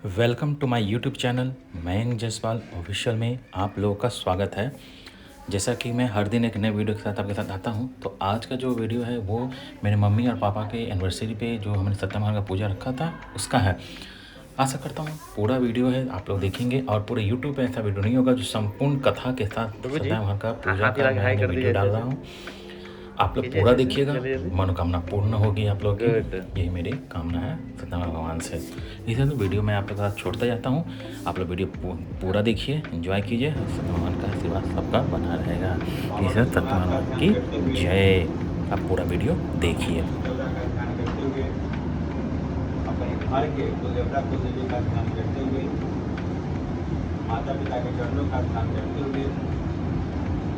Welcome to my YouTube channel Mayank Jaiswal official में आप लोगों का स्वागत है। जैसा कि मैं हर दिन एक नए वीडियो के साथ आपके साथ आता हूं, तो आज का जो वीडियो है वो मेरे मम्मी और पापा के एनिवर्सरी पे जो हमने सत्यनारायण का पूजा रखा था उसका है। आशा करता हूं पूरा वीडियो है आप लोग देखेंगे और पूरे यूट्यूब पे ऐसा वीडियो नहीं होगा जो संपूर्ण कथा के साथ सत्यनारायण का पूजा का मैं वीडियो डाल रहा हूँ। आप लोग पूरा देखिएगा, मनोकामना पूर्ण होगी आप लोग की, यही मेरी कामना है सत्यनारायण भगवान से। इसे तो वीडियो मैं आप लोग के साथ छोड़ता जाता हूँ। आप लोग वीडियो पूरा देखिए, एंजॉय कीजिए, सत्यनारायण भगवान का आशीर्वाद सबका बना रहेगा। इसे सत्यनारायण की जय। आप पूरा वीडियो देखिए। घर के कुलदेवता कुलदेवी का ध्यान करते हुए, माता पिता के चरणों का ध्यान करते हुए,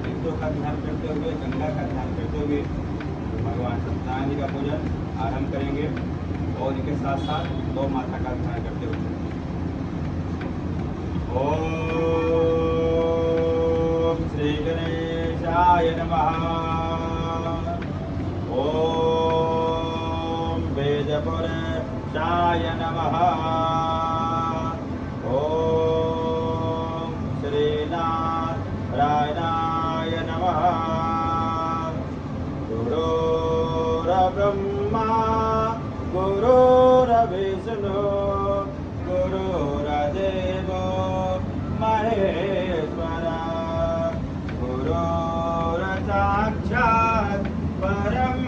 तीर्थों का ध्यान करते हुए, गंगा का ध्यान करते हुए भगवान सत्यनारायण जी का पूजन आरंभ करेंगे और इनके साथ साथ गौ माता का ध्यान करते हुए ओम श्री गणेशाय नमः। ओम वेदपुरुषाय नमः। ओम श्रीनारायणाय नमः। गुरुर्ब्रह्मा गुरुर्विष्णु गुरुर्देवो महेश्वरा गुरुर्साक्षात् परं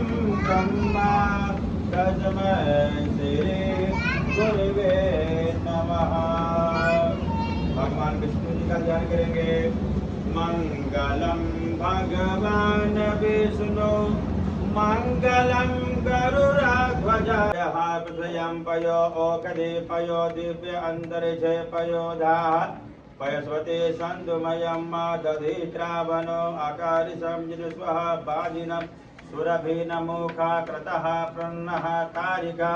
ब्रह्मा तस्मै श्री गुरुवे नमः। भगवान विष्णु जी का ध्यान करेंगे। मंगलम भगवान विष्णु मंगलम गरुड़ध्वज पृथ्व्यां पयो ओकदे पयो दिव्य अंतरिक्षे पयो धात् पयस्वते सन्दुमयं दधित्रावनो अकारिशं जिस्वः बाजिनं सुरभिनमुखा क्रतः प्रन्नः तारिका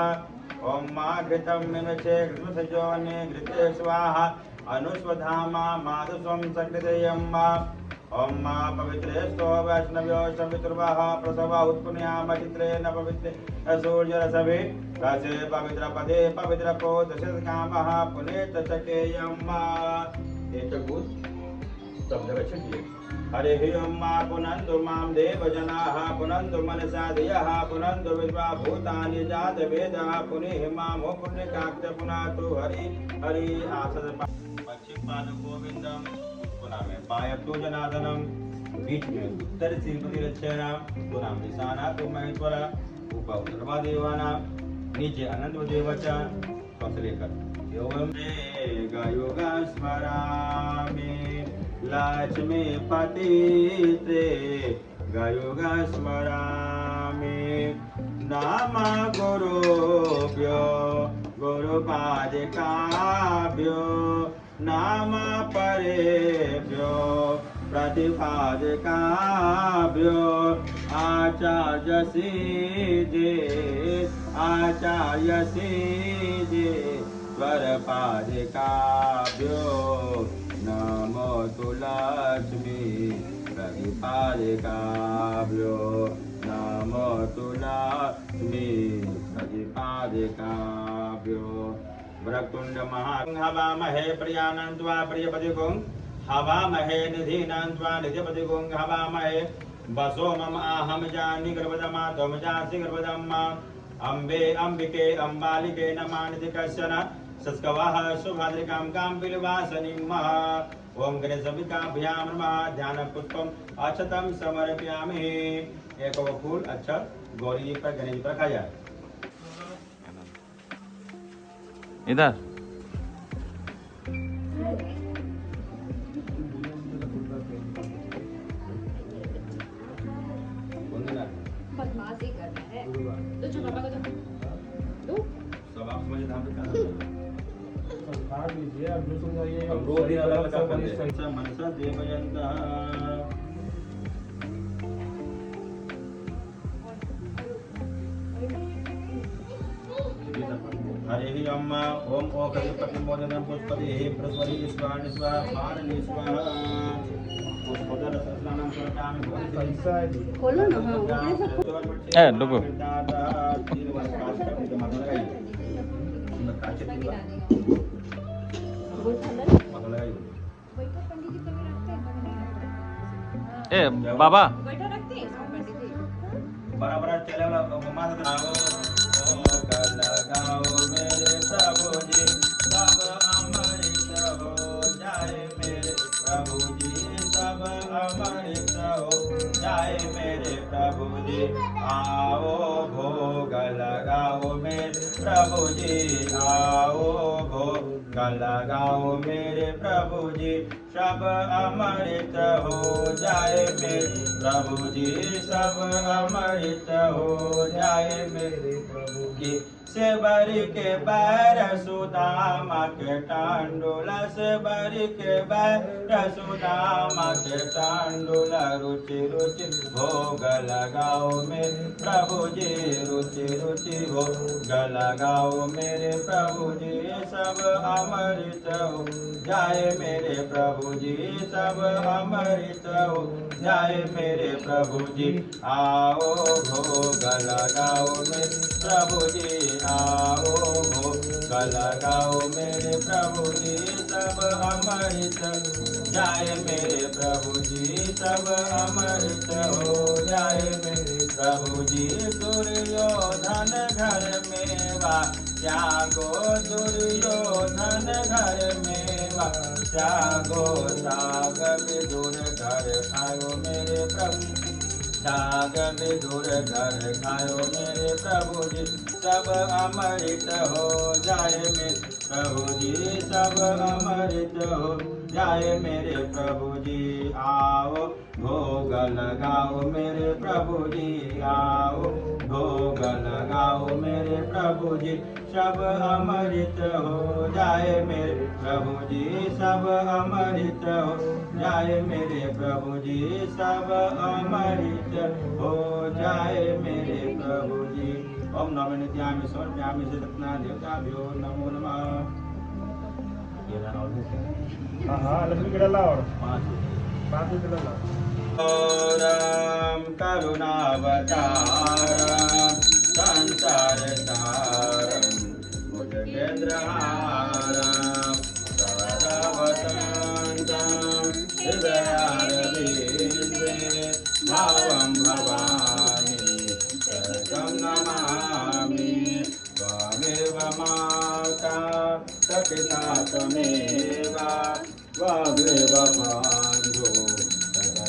ओम माँ घृतं मिमचे घृतजोनि घृते स्वाहा अनुस्वधामा माधुस्वं सकृतयं ओम माँ पवित्रे स्तो वैष्णव्यो सवितुर्वाः प्रसव उत्पुन्याम चित्रे न पवित्रे सूर्यरसभे रसे पवित्र पदे पवित्र पोत कामः पुनेत चकेयं एतद्भूत शब्द रचित। हरे ओम माँ पुनन्तु मां देवजनाः पुनन्तु मनसा धियः पुनन्तु विद्वा भूतानि जात वेदः पुनः मामो पुण्यकाक्ष पुनातु हरि हरि आसद पश्चिम पाद गोविंदम पुनः में पायतो जनार्दनम बीच में उत्तर श्रीपति रक्षणा पुनः ईशाना तो महेश्वर ऊपर उत्तरवा देवाना नीचे अनंत देवचा लेकर एवं योगा स्मरामि लक्ष्मीपति ते गयोगा स्मरामि नाम गुरुभ्यो गुरुपादिकाभ्यो नाम परेभ्यो प्रतिपादिकाभ्यो आचार्य सीजे स्वरपादिकाभ्यो नमो तु लक्ष्मी प्रतिपादिकाभ्यो नमो तु लक्ष्मी प्रतिपादिकाभ्यो वक्रतुंड महाहवामहे प्रियानन्त्वा प्रियपतिगुं हवामहे निधीनान्त्वा निधिपतिगुं हवामहे वसो मम आहम जानि गर्भदमा त्वं जासि गर्भदम्मा अम्बे अम्बिके अम्बालिके नमानिति कश्चन सस्कवः सुभद्रिकां कां बिल्वासनिम् ओम गणेशविकाभ्यां नमः। ध्यान पुष्पम अक्षतं समर्पयामि। एक वो फूल अक्षत गौरी जी पर गणेश जी पर रखा जाए। इधर बदमाशी करना है तो जो पापा को दो सब आप समझ धाम पे संस्कार दीजिए, अब जो समझाइए अब रोज दिन अलग अलग करते हैं। मनसा देवयन्तः हरे ही अम्मा ओम ओकरिपति मोदनम पुष्पति हे प्रस्वरी स्वाहा स्वाहा पारणी स्वाहा पुष्पदर स्नानं करतामि खोलो ना। ए डुगो तीन वर्ष काल तक पकड़ाई बैठा पंडित जी कभी रखते हैं कभी नहीं रखते। ए बाबा बैठा रखते हैं इसको पंडित जी। बराबर चले वाला माता गाओ गल गाओ मेरे प्रभु जी सब अमृत हो जाए मेरे प्रभु जी सब अमृत हो जाए मेरे प्रभु जी आओ भोग लगाओ मेरे प्रभु जी आओ भोग लगाओ मेरे प्रभु जी सब अमृत हो जाए मेरे प्रभु जी सब अमृत हो जाए मेरे प्रभु जी सेवर के बैर सुदामा के टांडुल सेवर के बैर सुदामा के टांडुल रुचि रुचि भोग लगाओ मेरे प्रभु जी रुचि रुचि भोग लगाओ मेरे प्रभु जी सब अमृत हो जाए मेरे प्रभु जी सब अमृत हो जाए मेरे प्रभु जी आओ भोग लगाओ मेरे प्रभु जी आओ भोग लगाओ मेरे प्रभु जी सब अमृत जाए मेरे प्रभु जी सब अमृत हो जाए मेरे प्रभु जी दुर्योधन घर में वा त्यागो दुर्योधन घर में वा त्यागो साग विदुर घर खायो मेरे प्रभु साग विदुर घर खायो मेरे प्रभु जी सब अमृत हो जाए मेरे प्रभु जी सब अमृत हो जाए मेरे प्रभु जी आओ भोग लगाओ मेरे प्रभु जी आओ भोग लगाओ मेरे प्रभु जी सब अमृत हो जाए मेरे प्रभु जी सब अमृत हो जाए मेरे प्रभु जी सब अमृत हो जाए मेरे प्रभु जी ओम नमो नित्यामि समर्पयामि सतना देवताभ्यो नमो नमः हाँ लक्ष्मी केड़ा लाओ 5 केड़ा लाओ राम करुणावतारम संसार तारम मुजगेन्द्रहारम सर्वसंतम हृदयारविंदे भावं भवामि सततं नमामि त्वमेव माता सपिता त्वमेव त्वमेव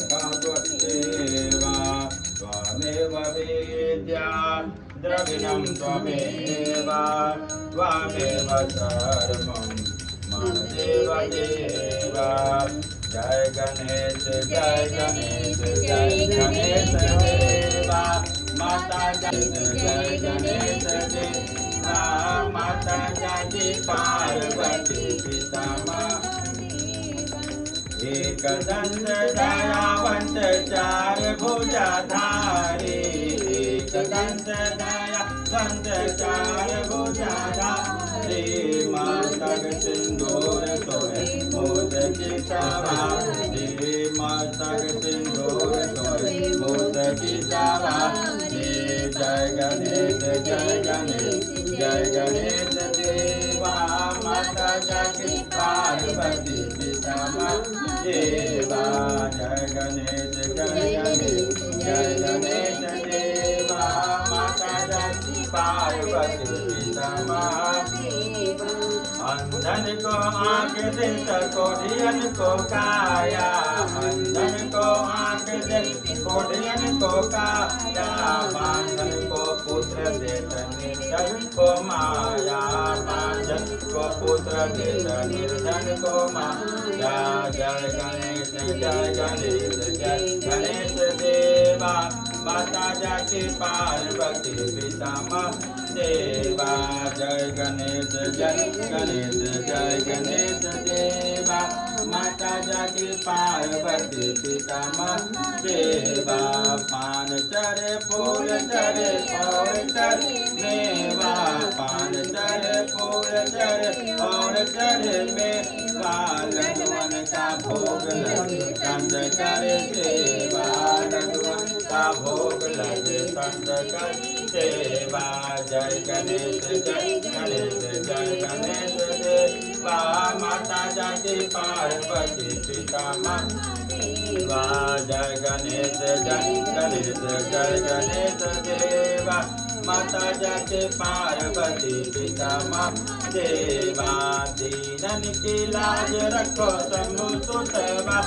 बन्धो त्वमेव विद्या द्रविणं त्वमेव त्वमेव सर्वं मम देव देव जय गणेश जय गणेश जय गणेश देवा माता जय गणेश देवा माता जय पार्वती पिता एक दंत दयावंत चार भुजाधारी एक दंत दयावंत चार भुजाधारी मस्तक सिंदूर सोहे मोदकी सवारी मस्तक सिंदूर सोहे मोदकी सवारी जय गणेश जय गणेश देवा माता जय पार्वती पिता देवा जय गणेश देवा माता जय पार्वती पिता अंधन को आँख दे कोढ़ियन को काया अंधन को आँख दे कोढ़ियन को काया बांधन को पुत्र दे निर्धन को माया बांधन को पुत्र दे निर्धन को माया जय गणेश देवा माता जाति पार्वती पिता देवा जय गणेश देवा माता जाति पार्वती पिता देवा पान चरे फूल चरे और चरे मेवा पान चरे फूल चरे और चरे मेवा लड्डुअन का भोग लगे संत करे सेवा लड्डुअन का भोग लगे संत करे सेवा जय गणेश देवा माता जाके पार्वती पिता देवा जय गणेश जय गणेश देवा माता जाके पार्वती पिता देवा दीनन की लाज रखो शंभु सुतवा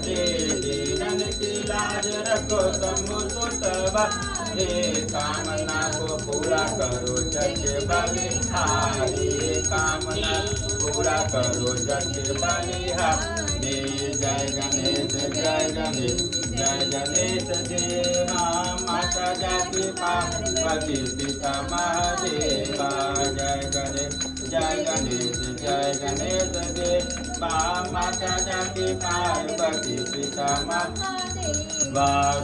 दीनन की लाज रखो शंभु सुतवा हे कामना को पूरा करो जग बलिहारी कामना पूरा करो जग बलिहारी जय गणेश देवा माता जाके पार्वती पिता देवा जय गणेश देवा माता जाके पार्वती पिता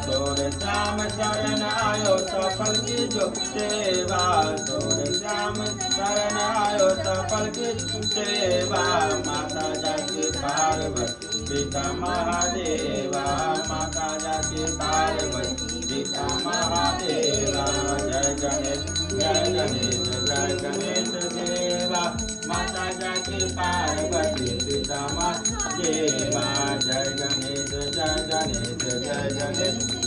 तोर श्याम शरण आयो सफल की जो सेवा तोर श्याम शरण आयो सफल की सेवा माता जाके पार्वती पिता महादेवा माता जाके पार्वती पिता महादेवा जय गणेश देवा माता जाके पार्वती पिता महादेवा जय गणेश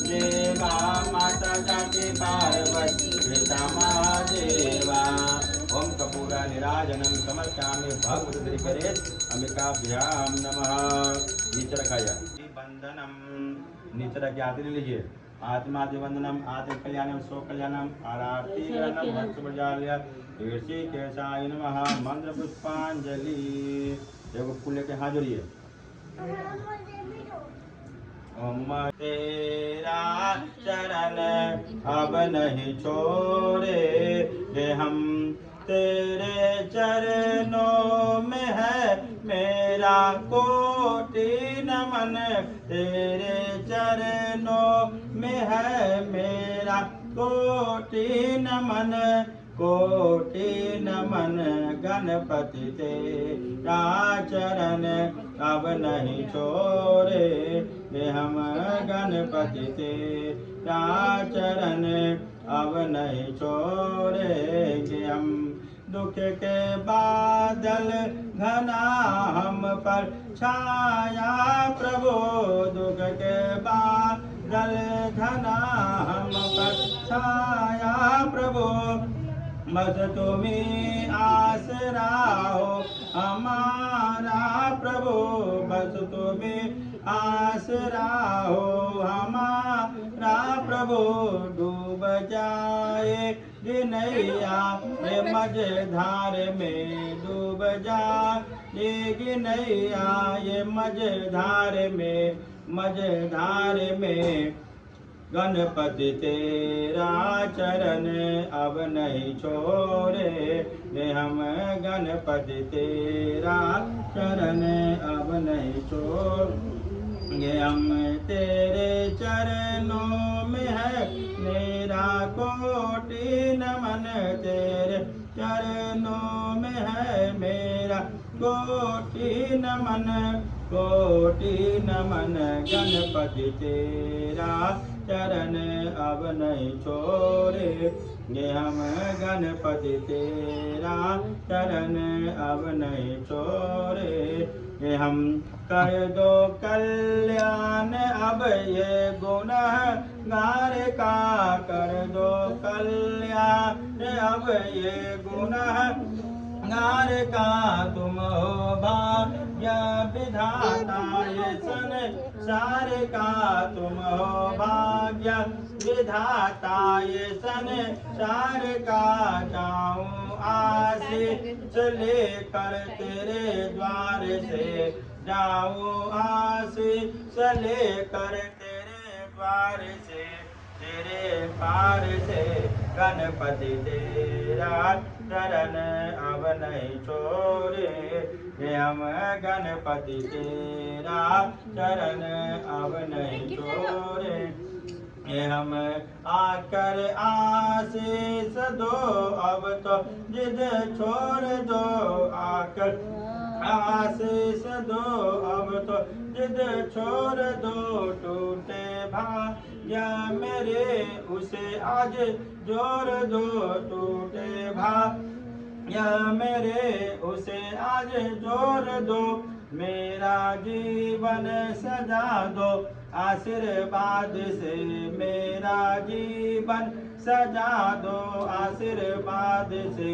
देवा माता जाके पार्वती पिता महादेवा ओम कपूरा निराजनम समर्पयामि भगवत श्रीकरे अंबिकाभ्याम नमः। नीचे रखाया बंधनम नीचे रखिए हाथ ले लीजिए आत्मादि वंदनम आत्म कल्याणम सो कल्याणम आरती ग्रहणम भक्त बजालिया ऋषि केशाय नमः मंत्र पुष्पांजलि देखो फूल लेके हाथ जोड़िए ओम तेरा चरण अब नहीं छोड़े ये हम तेरे चरणों में है मेरा कोटि नमन तेरे चरणों में है मेरा कोटि नमन गणपति तेरा चरण अब नहीं छोड़े ये हम गणपति तेरा चरण अब नहीं छोड़ेंगे हम दुख के बादल घना हम पर छाया प्रभु दुख के बादल घना हम पर छाया प्रभु बस तुम्हें आसरा हो हमारा प्रभु बस तुम्हें आसरा हो हमारा प्रभु डूब जाए नैया ये मझधार में डूब जाएगी नैया ये मझधार में गणपति तेरा चरण अब नहीं छोड़े ये हम गणपति तेरा चरण अब नहीं छोड़े हम तेरे चरणों में है मेरा कोटि नमन तेरे चरणों में है मेरा कोटि नमन गणपति तेरा चरण अब नहीं छोड़े ये हम गणपति तेरा चरण अब नहीं छोड़े ये हम कर दो कल्याण अब ये गुनहगार का कर दो कल्याण अब ये गुनहगार का तुम हो भाग्य विधाता ये संसार का तुम हो भाग्य विधाता ये संसार का जाऊं आशीष लेकर तेरे द्वार से जाऊं आशीष लेकर तेरे द्वार से तेरे पार से गणपति तेरा चरण अब नहीं छोड़े ये हम गणपति तेरा चरण अब नहीं छोड़े ये हम आकर आशीष दो अब तो जिद छोड़ दो आकर आशीष दो अब तो जिद छोड़ दो टूटे भाग्य मेरे उसे आज जोड़ दो टूटे या मेरे उसे आज जोर दो, मेरा जीवन सजा दो, आशीर्वाद से मेरा जीवन सजा दो, आशीर्वाद से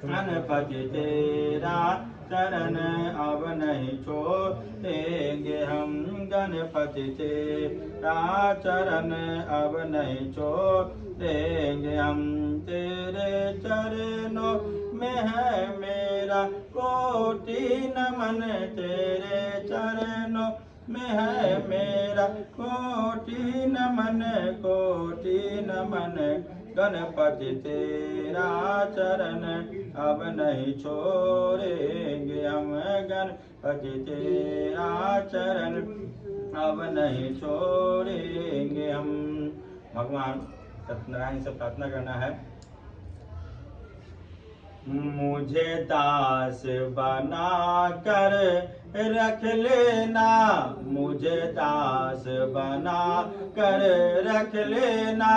गणपति तेरा चरण अब नहीं छोड़ेंगे हम, गणपति तेरा चरण अब नहीं छोड़ेंगे हम, तेरे चरणों में है मेरा कोटि नमन, तेरे चरणों में है मेरा कोटि नमन, गणपति तेरा चरण अब नहीं छोड़ेंगे हम, गणपति तेरा चरण अब नहीं छोड़ेंगे हम। भगवान सत्यनारायण से प्रार्थना करना है, मुझे दास बना कर रख लेना, मुझे दास बना कर रख लेना,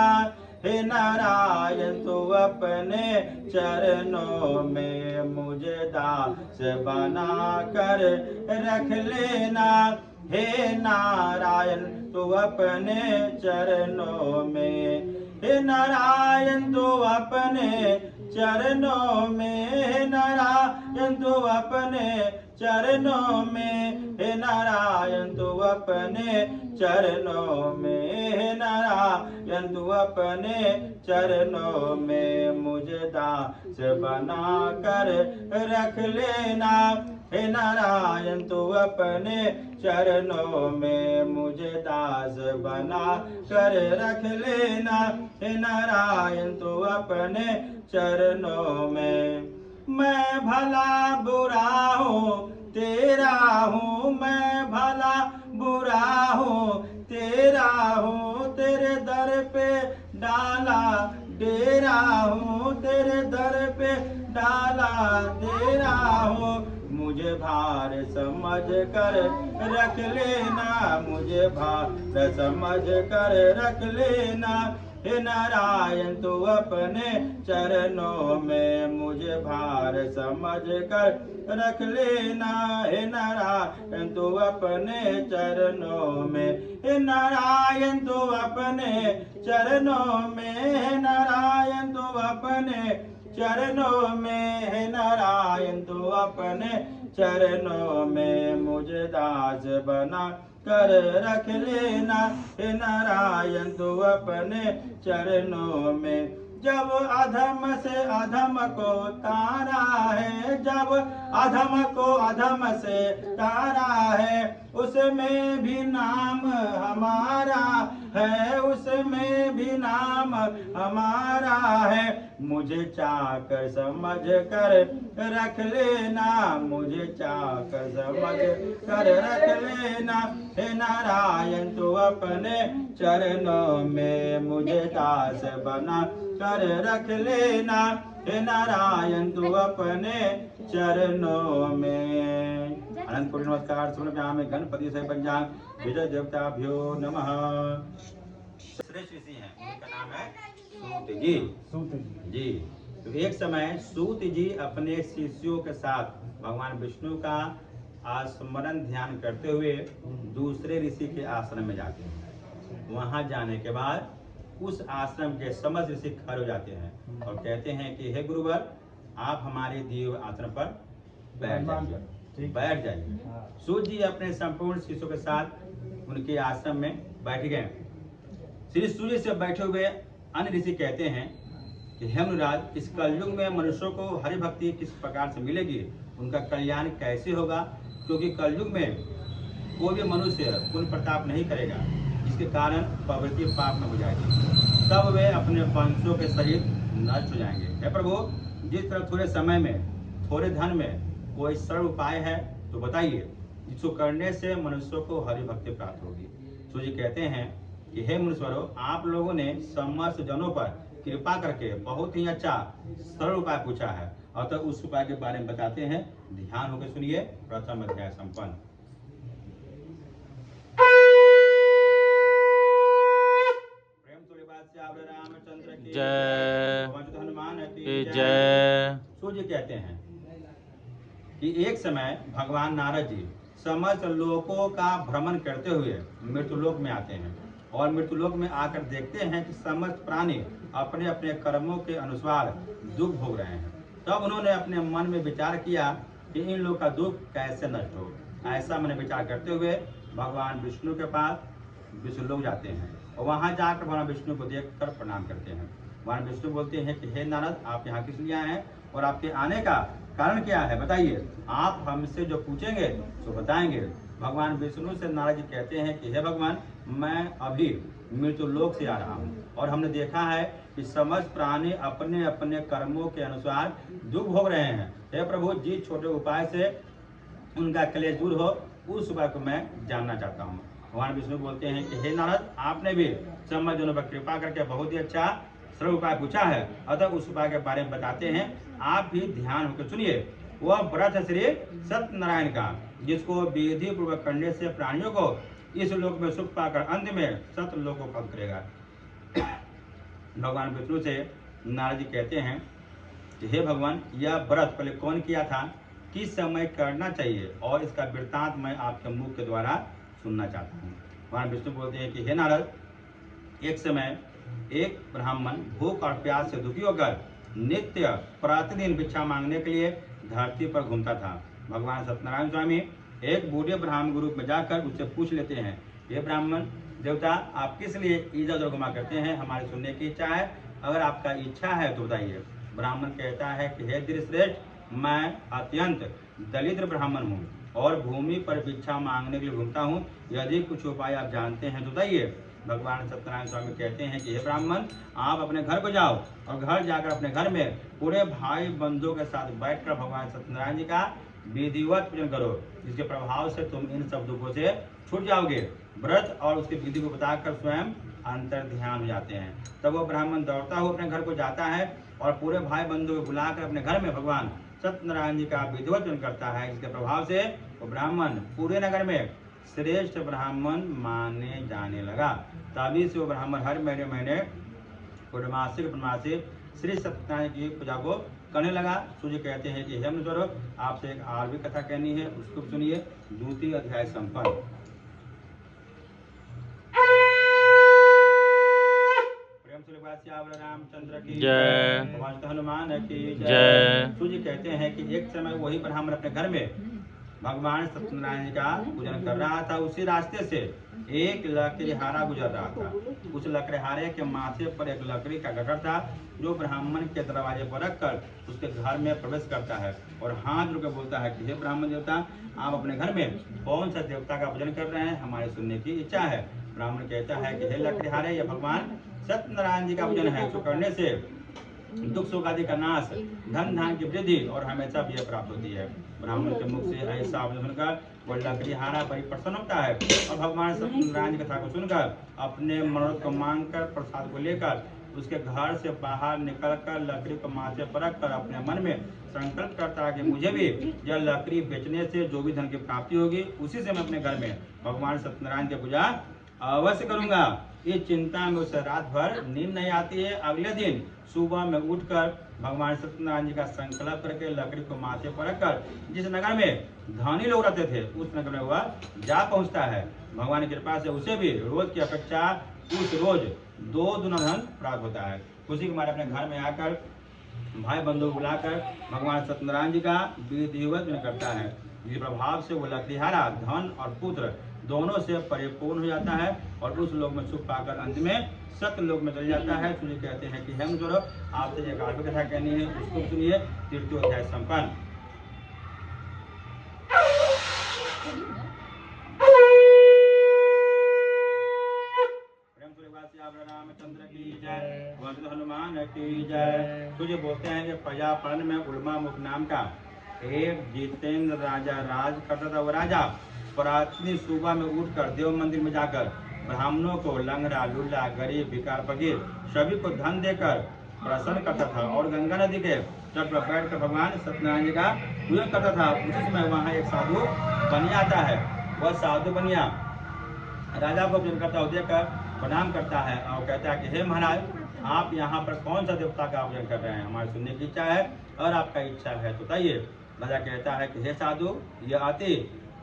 हे नारायण तू अपने चरणों में मुझे दास बना कर रख लेना, हे नारायण तू अपने चरणों में, हे नारायण तू अपने चरणों में, हे नारायण तू अपने चरणों में, हे नारायण तू अपने चरणों में, हे नारायण तू अपने चरणों में मुझे दास बना कर रख लेना, हे नारायण तू अपने चरणों में मुझे दास बना कर रख लेना, हे नारायण तू अपने चरणों में। मैं भला बुरा हूँ तेरा हूँ, मैं भला बुरा हूँ तेरा हूँ, तेरे दर पे डाला डेरा हूँ, तेरे दर पे डाला डेरा हूँ, मुझे भार समझ कर रख लेना, मुझे भार समझ कर रख लेना, हे नारायण तू अपने चरणों में मुझे भार समझ कर रख लेना, हे नारायण तू अपने चरणों में, हे नारायण तू अपने चरणों में, हे नारायण तू अपने चरणों में, हे नारायण तू अपने चरणों में मुझे दास बना कर रख लेना, हे नारायण तू अपने चरणों में। जब अधम से अधम को तारा है, जब अधम को अधम से तारा है, उसमें भी नाम हमारा है, उसमें भी नाम हमारा है, मुझे चाकर समझ कर रख लेना, मुझे चाकर समझ कर रख लेना, हे नारायण तू अपने चरणों में मुझे दास बना कर रख लेना, हे नारायण तू अपने चरणों में। अनंत कोटि नमस्कार। समर्पयामि गणपति से पंचांग विजय देवताभ्यो नमः। श्रेष्ठ ऋषि हैं, उनका नाम है सूत जी। सूत जी। तो एक समय सूत जी अपने शिष्यों के साथ भगवान विष्णु का स्मरण ध्यान करते हुए दूसरे ऋषि के आश्रम में जाते हैं। वहां जाने के बाद उस आश्रम के समस्त ऋषि खड़े हो जाते हैं और कहते हैं कि हे गुरुवर, आप हमारे दिए हुए आश्रम पर बैठ जाइए। सूत जी अपने संपूर्ण शिष्यों के साथ उनके आश्रम में बैठ गए। श्री सूर्य से बैठे हुए अन्य ऋषि कहते हैं कि हे मुनिराज, इस कलयुग में मनुष्यों को हरि भक्ति किस प्रकार से मिलेगी, उनका कल्याण कैसे होगा, क्योंकि कलयुग में कोई भी मनुष्य पुण्य प्रताप नहीं करेगा, जिसके कारण प्रवृत्ति पाप में हो जाएगी, तब वे अपने वंशों के सहित नष्ट हो जाएंगे। हे प्रभु, जिस तरह थोड़े समय में थोड़े धन में कोई सरल उपाय है तो बताइए, जिसको करने से मनुष्यों को हरि भक्ति प्राप्त होगी। सूर्य कहते हैं कि हे मुनीश्वरों, आप लोगों ने समस्त जनों पर कृपा करके बहुत ही अच्छा सरल उपाय पूछा है, अतः उस उपाय के बारे में बताते हैं, ध्यान होकर सुनिए। प्रथम अध्याय संपन्न। जय। की जय। सूर्य कहते हैं कि एक समय भगवान नारद जी समस्त लोकों का भ्रमण करते हुए मृत्युलोक में आते हैं और मृत्युलोक में आकर देखते हैं कि समस्त प्राणी अपने अपने कर्मों के अनुसार दुख भोग रहे हैं। तब उन्होंने अपने मन में विचार किया कि इन लोगों का दुख कैसे नष्ट हो। ऐसा मैंने विचार करते हुए भगवान विष्णु के पास विष्णुलोक जाते हैं और वहां जाकर भगवान विष्णु को देखकर प्रणाम करते हैं। भगवान विष्णु बोलते हैं कि हे नारद, आप यहाँ किस लिए आए हैं और आपके आने का कारण क्या है, बताइए। आप हमसे जो पूछेंगे तो बताएंगे। भगवान विष्णु से नारद जी कहते हैं कि हे भगवान, मैं अभी मृत्युलोक से आ रहा हूँ और हमने देखा है कि समस्त प्राणी अपने अपने कर्मों के अनुसार दुख भोग रहे हैं। हे प्रभु, जिस छोटे उपाय से उनका क्लेश दूर हो उस उपाय को मैं जानना चाहता हूँ। भगवान विष्णु बोलते हैं कि हे नारद, आपने भी समस्त जनों पर कृपा करके बहुत ही अच्छा सरल उपाय पूछा है, अतः उस उपाय के बारे में बताते हैं। आप भी ध्यान होकर सुनिए। वह व्रत है श्री सत्यनारायण का, जिसको विधि पूर्वक करने से प्राणियों को इस लोक में सुख पाकर अंत में सत्य लोक को प्राप्त करेगा। भगवान विष्णु से नारद जी कहते हैं कि हे भगवान, यह व्रत पहले कौन किया था, किस समय करना चाहिए और इसका वृत्तांत मैं आपके मुख के द्वारा सुनना चाहता हूँ। भगवान विष्णु बोलते हैं कि हे नारद, एक समय एक ब्राह्मण भूख और प्यास से दुखी होकर नित्य प्रतिदिन भिक्षा मांगने के लिए धरती पर घूमता था। भगवान सत्यनारायण स्वामी एक बूढ़े ब्राह्मण के रूप में जाकर उससे पूछ लेते हैं, हे ब्राह्मण देवता, आप किस लिए इधर उधर घुमा करते हैं, हमारे सुनने की इच्छा है, अगर आपका इच्छा है तो बताइए। ब्राह्मण कहता है कि हे श्रेष्ठ, मैं अत्यंत दलित ब्राह्मण हूँ और भूमि पर भिक्षा मांगने के लिए घूमता हूँ। यदि कुछ उपाय आप जानते हैं तो बताइए। भगवान सत्यनारायण स्वामी कहते हैं कि हे ब्राह्मण, आप अपने घर को जाओ और घर जाकर अपने घर में पूरे भाई बंधुओं के साथ बैठकर भगवान सत्यनारायण जी का विधिवत पूजन करो, जिसके प्रभाव से तुम इन सब दुखों से छूट जाओगे। व्रत और उसकी विधि को बताकर स्वयं अंतर ध्यान हो जाते हैं। तब वो ब्राह्मण दौड़ता हुआ अपने घर को जाता है और पूरे भाई बंधुओं को बुलाकर अपने घर में भगवान सत्यनारायण जी का विधिवत पूजन करता है, जिसके प्रभाव से वो ब्राह्मण पूरे नगर में श्रेष्ठ ब्राह्मण माने जाने लगा। तभी से वो ब्राह्मण हर महीने पूर्णमासी श्री सत्यनारायण की पूजा को करने लगा। सूर्य कहते हैं कि हे मुनीश्वर, आपसे एक और भी कथा कहनी है, उसको सुनिए। द्वितीय अध्याय संपन्न। प्रेम से रामचंद्र की जय। भगवान हनुमान की जय। सूर्य कहते हैं कि एक समय वही ब्राह्मण अपने घर में भगवान सत्यनारायण जी का पूजन कर रहा था। उसी रास्ते से एक लकड़ीहारा गुजर रहा था। उस लकड़ीहारे के माथे पर एक लकड़ी का गटर था, जो ब्राह्मण के दरवाजे पर रखकर उसके घर में प्रवेश करता है और हाथ जोड़कर बोलता है कि हे ब्राह्मण देवता, आप अपने घर में कौन सा देवता का पूजन कर रहे हैं, हमारे सुनने की इच्छा है। ब्राह्मण कहता है कि हे लकड़ीहारे, यह भगवान सत्यनारायण जी का पूजन है, जो करने से दुख सुख आदि का नाश, धन धान की वृद्धि और हमेशा विजय प्राप्त होती है। ब्राह्मण के मुख से ऐसा सुनकर वह लकड़ीहारा बड़ी प्रसन्न होता है और भगवान सत्यनारायण की कथा को सुनकर अपने मनोरथ को मांगकर प्रसाद को लेकर उसके घर से बाहर निकलकर लकड़ी को माथे पर रखकर अपने मन में संकल्प करता है कि मुझे भी यह लकड़ी बेचने से जो भी धन की प्राप्ति होगी, उसी से मैं अपने घर में भगवान सत्यनारायण की पूजा अवश्य करूंगा। इस चिंता में उसे रात भर नींद नहीं आती है। अगले दिन सुबह में उठकर भगवान सत्यनारायण जी का संकल्प करके लकड़ी को माथे पर रखकर जिस नगर में धनी लोग रहते थे, उस नगर में वह जा पहुंचता है। भगवान की कृपा से उसे भी रोज की अपेक्षा उस रोज 2 गुना धन प्राप्त होता है। खुशी के मारे अपने घर में आकर भाई बंधु को बुलाकर भगवान सत्यनारायण जी का विधिवत करता है, जिस प्रभाव से वो लकड़ीहारा धन और पुत्र दोनों से परिपूर्ण हो जाता है और उस लोक में सुख पाकर अंत में सत्य लोक में चल जाता है। सूर्य कहते हैं कि हम जोड़ो, आपसे एक आठ कथा कहनी है, उसको सुनिए। तृतीय अध्याय संपन्न। रामचंद्र की जय, भगवान हनुमान की जय। सूर्य बोलते हैं कि प्रजापन में उल्मा मुख नाम का एक जितेंद्र राजा राज करता था। वो राजा प्रातः सुबह में उठकर देव मंदिर में जाकर ब्राह्मणों को लंगड़ा लुल्ला गरीब भिखार फकीर सभी को धन देकर प्रसन्न करता था और गंगा नदी के तट पर बैठकर भगवान सत्यनारायण जी का पूजन करता था। उसी समय वहाँ एक साधु बनिया आता है। वह साधु बनिया राजा को पूजन करता हुआ देखकर प्रणाम करता है और कहता है कि हे महाराज, आप यहाँ पर कौन सा देवता का पूजन कर रहे हैं, हमारे सुनने की इच्छा है और आपका इच्छा है तो बताइए। राजा कहता है कि हे साधु, यह अति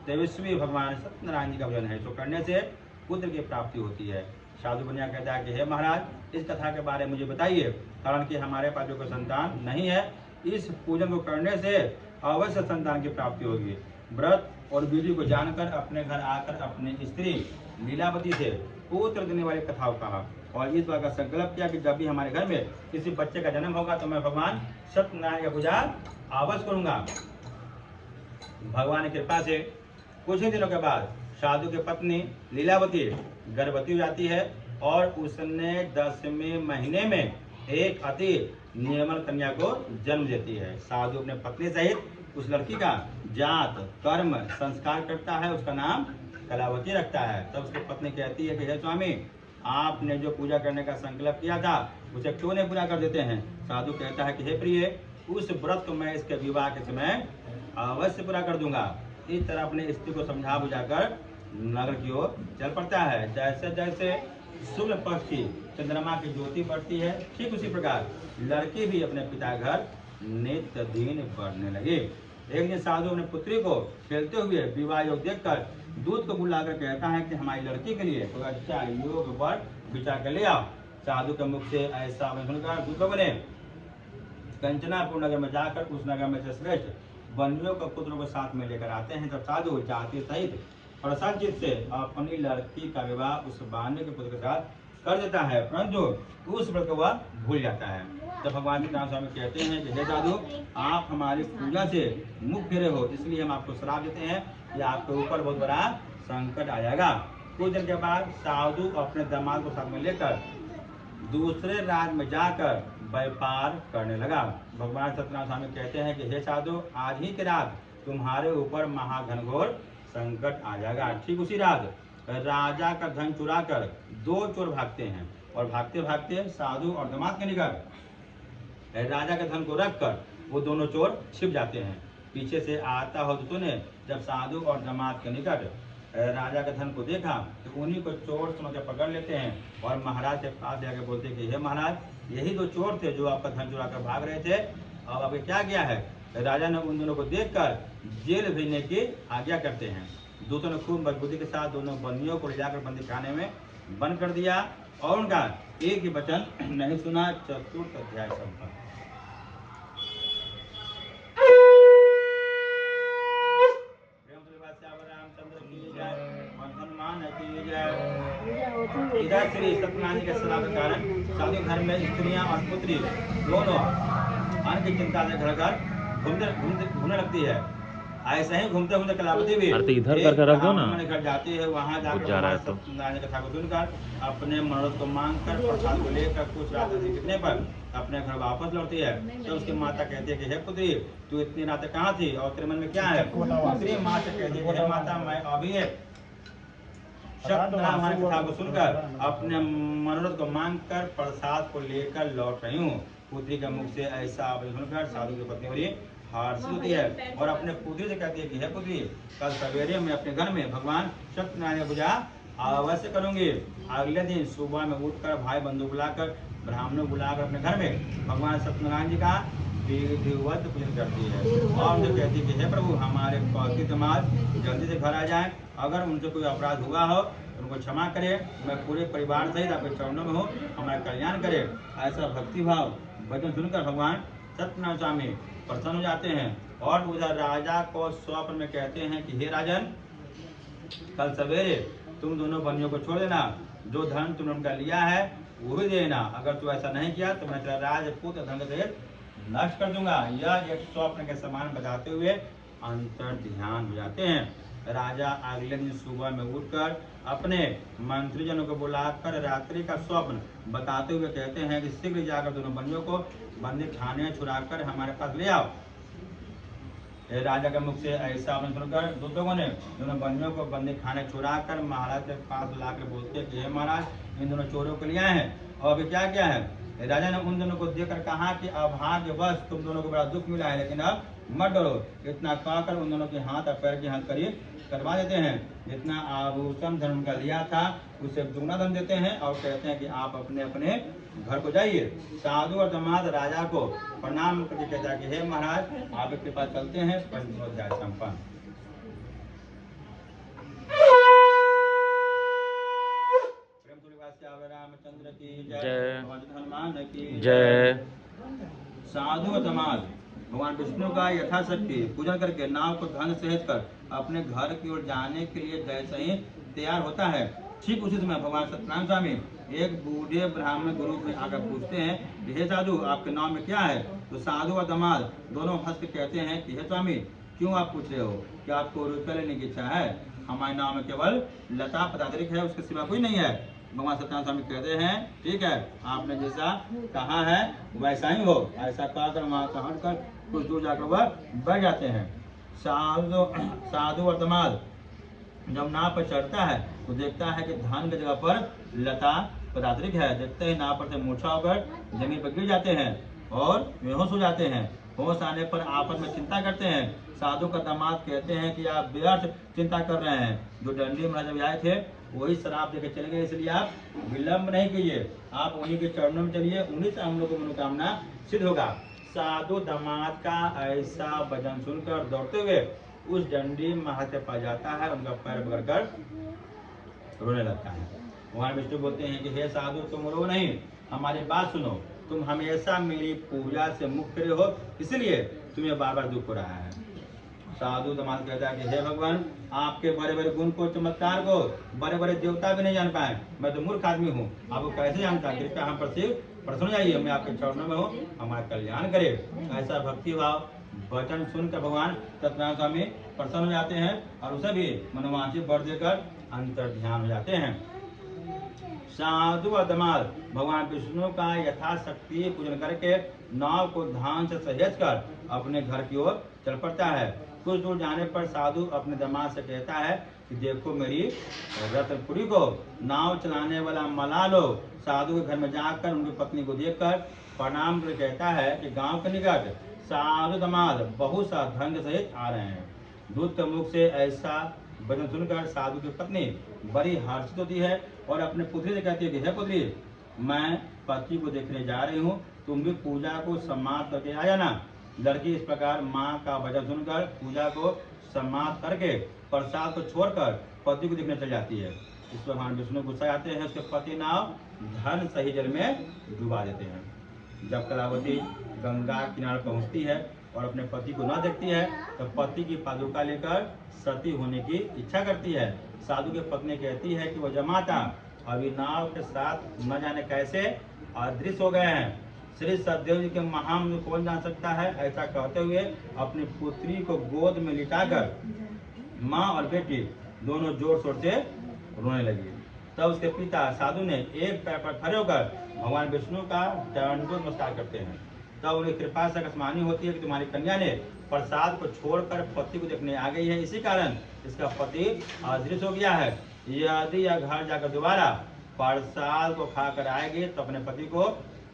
तेजस्वी भगवान सत्यनारायण जी का भजन है, जो करने से पुत्र की प्राप्ति होती है। साधु बनिया कहता है कि हे महाराज, इस कथा के बारे में मुझे बताइए, कारण कि हमारे पास जो कोई संतान नहीं है, इस पूजन को करने से अवश्य संतान की प्राप्ति होगी। व्रत और विधि को जानकर अपने घर आकर अपनी स्त्री लीलावती से पुत्र देने वाली कथाओं कहा और इस बात का संकल्प किया कि जब भी हमारे घर में किसी बच्चे का जन्म होगा तो मैं भगवान सत्यनारायण का पूजा अवश्य करूंगा। भगवान की कृपा से कुछ ही दिनों के बाद साधु की पत्नी लीलावती गर्भवती हो जाती है और उसने 10वें महीने में एक अति निर्मल कन्या को जन्म देती है। साधु अपने पत्नी सहित उस लड़की का जात कर्म संस्कार करता है, उसका नाम कलावती रखता है। तब उसकी पत्नी कहती है कि हे स्वामी, आपने जो पूजा करने का संकल्प किया था उसे क्यों नहीं पूरा कर देते हैं। साधु कहता है कि हे प्रिय, उस व्रत को मैं इसके विवाह के समय अवश्य पूरा कर दूंगा। इस तरह अपने स्त्री को समझा बुझाकर नगर की ओर चल पड़ता है। जैसे जैसे शुक्ल पक्ष की चंद्रमा की ज्योति बढ़ती है, ठीक उसी प्रकार लड़की भी अपने पिता घर नित्य दिन बढ़ने लगी। एक दिन साधु अपने पुत्री को खेलते हुए विवाह योग देखकर दूत को बुलाकर कहता है कि हमारी लड़की के लिए कोई अच्छा योग वर विचार कर ले आओ। साधु के मुख से ऐसा सुनकर दूत लोगों ने कंचनापुर नगर में जाकर उस नगर में से श्रेष्ठ बंधुओं को पुत्रों को साथ में लेकर आते हैं। तब साधु जाति सहित प्रसन्नचित से अपनी लड़की का विवाह उस बांधे के पुत्र के साथ कर देता है, परंतु उस व्रत को वह भूल जाता है। जब भगवान श्री राम स्वामी कहते हैं कि हे साधु, आप हमारी पूजा से मुख फेरे हो, इसलिए हम आपको श्राप देते हैं कि आपके ऊपर बहुत बड़ा संकट आ जाएगा। कुछ दिन के बाद साधु अपने दामाद को साथ में लेकर दूसरे राज्य में जाकर व्यापार करने लगा। भगवान सत्यनारायण स्वामी कहते हैं कि हे साधु, आज ही की रात तुम्हारे ऊपर महाघनघोर संकट आ जाएगा। ठीक उसी रात राजा का धन चुराकर 2 चोर भागते हैं और भागते भागते साधु और दामाद के निकट राजा के धन को रखकर वो दोनों चोर छिप जाते हैं। पीछे से आता हो दूतों ने जब साधु और दामाद के निकट राजा के धन को देखा तो उन्हीं को चोर समझ कर पकड़ लेते हैं और महाराज के पास जाकर बोलते हैं कि हे महाराज, यही 2 चोर थे जो आपका धन चुरा कर भाग रहे थे, अब आपने क्या किया है। राजा ने उन दोनों को देखकर जेल भेजने की आज्ञा करते हैं। दूतों ने खूब मजबूती के साथ दोनों बंदियों को ले जाकर बंदी खाने में बंद कर दिया और उनका एक ही वचन नहीं सुना। चतुर्थ अध्याय संपन्न। इधर श्री सत्यनारायण के श्राप के कारण साधु घर में स्त्रियां और पुत्री दोनों अन्न की चिंता से घर घर घूमने लगती है। ऐसे ही घूमते घूमते कलावती भी इधर करके रख दो ना, घर जाती है। वहाँ जाकर सत्यनारायण कथा को सुनकर अपने मनोरथ को मांगकर प्रसाद को लेकर कुछ रात बीतने पर अपने घर वापस लौटती है। तो उसकी माता कहती है कि हे पुत्री, तू इतनी रात कहाँ थी और तेरे मन में क्या है। पुत्री माँ से कहती है हे माता, मैं अभी सत्यनारायण कथा को सुनकर अपने मनोरथ को मांगकर प्रसाद को लेकर लौट रही हूँ। पुत्री के मुख से ऐसा सुनकर साधु की पत्नी बड़ी हर्षित होती है और अपने पुत्री से कहती है कि हे पुत्री, कल सवेरे मैं अपने घर में भगवान सत्यनारायण पूजा अवश्य करूंगी। अगले दिन सुबह में उठकर भाई बंधु बुलाकर ब्राह्मणों बुलाकर अपने घर में भगवान सत्यनारायण जी का विधिवत पूजन करती है और उनसे कहती है कि हे प्रभु, हमारे पौत्री समाज जल्दी से घर आ जाए। अगर उनसे कोई अपराध हुआ हो तो उनको क्षमा करे। मैं पूरे परिवार सहित आपके चरणों में हूँ, हमारा कल्याण करे। ऐसा भक्तिभाव वचन सुनकर भगवान सत्यनारायण स्वामी प्रसन्न हो जाते हैं और उधर राजा को स्वप्न में कहते हैं कि हे राजन, कल सवेरे तुम दोनों बंदियों को छोड़ देना, जो धन तुमने उनका लिया है वो भी देना। अगर तू ऐसा नहीं किया तो मैं तेरा राजपूत धन सहित नष्ट कर दूंगा। यह एक स्वप्न के समान बताते हुए अंतर ध्यान हो जाते हैं। राजा अगले दिन सुबह में उठकर अपने मंत्रीजनों को बुलाकर रात्रि का स्वप्न बताते हुए कहते हैं कि शीघ्र जाकर दोनों बंदियों को बंदी खाने छुड़ाकर हमारे पास ले आओ। राजा के मुख से ऐसा सुनकर दूतों ने दोनों बंदियों को बंदी खाने छुड़ाकर महाराज के पास लाकर बोलते हैं कि हे महाराज, इन दोनों चोरों को ले आए हैं और अभी क्या क्या है। राजा ने उन दोनों को देखकर कहा कि अभाग्यवश तुम दोनों को बड़ा दुख मिला है, लेकिन अब मत डरो। इतना कहकर उन दोनों के हाथ और पैर की हाथ करीब करवा देते हैं। जितना आभूषण धन उनका लिया था उसे दुगना धन देते हैं और कहते हैं कि आप अपने अपने घर को जाइए। साधु और दामाद राजा को प्रणाम करके कहता है कि हे महाराज आपके कृपा चलते हैं। पंचम अध्याय संपन्न। रामचंद्र की जय, हनुमान की जय। साधु और दामाद भगवान विष्णु का यथाशक्ति पूजन करके नाव को धन सहेज कर अपने घर की ओर जाने के लिए जैसे ही तैयार होता है, ठीक उसी समय भगवान सत्यनारायण स्वामी एक बूढ़े ब्राह्मण गुरु में आकर पूछते हैं कि हे साधु आपके नाम में क्या है। तो साधु और दामाद दोनों हंस के कहते हैं कि हे स्वामी क्यों आप पूछ रहे हो, क्या आपको रुपया लेने की इच्छा है? हमारे नाम में केवल लता पदाधिक है, उसके सिवा कोई नहीं है। भगवान सत्यनारायण स्वामी कहते हैं ठीक है, आपने जैसा कहा है वैसा ही हो। ऐसा कहकर वहाँ से हटकर कुछ दूर जाकर वह बैठ जाते हैं। साधु और दामाद जब नाव पर चढ़ता है तो देखता है कि धान की जगह पर लता पदाधिक है। देखते ही नाव पर से मूर्छा होकर जमीन पर गिर जाते हैं और बेहोश हो जाते हैं। होश आने पर आपस में चिंता करते हैं। साधु का दामाद कहते हैं कि आप व्यर्थ चिंता कर रहे हैं, जो दंडी महाराज जब आए थे वही शराब देकर चले गए, इसलिए आप विलंब नहीं कीजिए, आप उन्हीं के चरणों में चलिए, उन्हीं से हम लोग को मनोकामना सिद्ध होगा। साधु दामाद का ऐसा भजन सुनकर दौड़ते हुए उस दंडी महाराज के पास जाता है, उनका पैर पकड़कर रोने लगता है। भगवान विष्णु बोलते हैं कि हे साधु तुम रो नहीं, हमारी बात सुनो, तुम हमेशा मेरी पूजा से मुक्त रहे हो, इसलिए तुम्हें बार बार दुख हो रहा है। साधु दामाद कहता है कि हे भगवान आपके बड़े बड़े गुण को, चमत्कार को बड़े बड़े देवता भी नहीं जान पाए, मैं तो मूर्ख आदमी हूँ, आपको कैसे जानता? कृपया हम पर प्रसन्न हो जाइए, मैं आपके चरणों में हूँ, हमारा कल्याण करे। ऐसा भक्ति भाव वचन सुनकर भगवान सत्यनारायण स्वामी प्रसन्न हो जाते हैं और उसे भी मनोवांछित वर देकर अंतर ध्यान हो जाते हैं। साधु और दामाद भगवान विष्णु का यथाशक्ति पूजन करके नाव को धान से सहेज कर अपने घर की ओर चल पड़ता है। कुछ दूर जाने पर साधु अपने दामाद से कहता है कि देखो मेरी रत्नपुरी को नाव चलाने वाला मल्लाह लोग साधु के घर में जाकर उनकी पत्नी को देखकर प्रणाम कर कहता है कि गांव के निकट साधु दामाद बहुत सा धन सहित आ रहे हैं। दूत के मुख से ऐसा वचन सुनकर साधु की पत्नी बड़ी हर्षित होती है और अपने पुत्री से कहती है कि हे पुत्री मैं पति को देखने जा रही हूँ, तुम भी पूजा को समाप्त करके आ जाना। लड़की इस प्रकार माँ का वचन सुनकर पूजा को समाप्त करके प्रसाद को छोड़कर पति को देखने चल जाती है। इस पर भगवान विष्णु गुस्सा आते हैं, उसके पति नाव धन सही जल में डुबा देते हैं। जब कलावती गंगा किनारे पहुँचती है और अपने पति को न देखती है तो पति की पादुका लेकर सती होने की इच्छा करती है। साधु की पत्नी कहती है कि वह जमाता अभी नाव के साथ न जाने कैसे अदृश्य हो गए हैं, श्री सतदेव जी के महान कौन जान सकता है। ऐसा कहते हुए अपनी पुत्री को गोद में लिटाकर माँ और बेटी दोनों जोर शोर से रोने लगी। तब उसके पिता साधु ने एक पैर पर खड़े होकर भगवान विष्णु का दंडवत नमस्कार करते हैं। तब उन्हें कृपा से आकाशवाणी होती है कि तुम्हारी कन्या ने प्रसाद को छोड़कर पति को देखने आ गई है, इसी कारण इसका पति अदृश्य हो गया है। यदि यह घर जाकर दोबारा प्रसाद को खाकर आएगी तो अपने पति को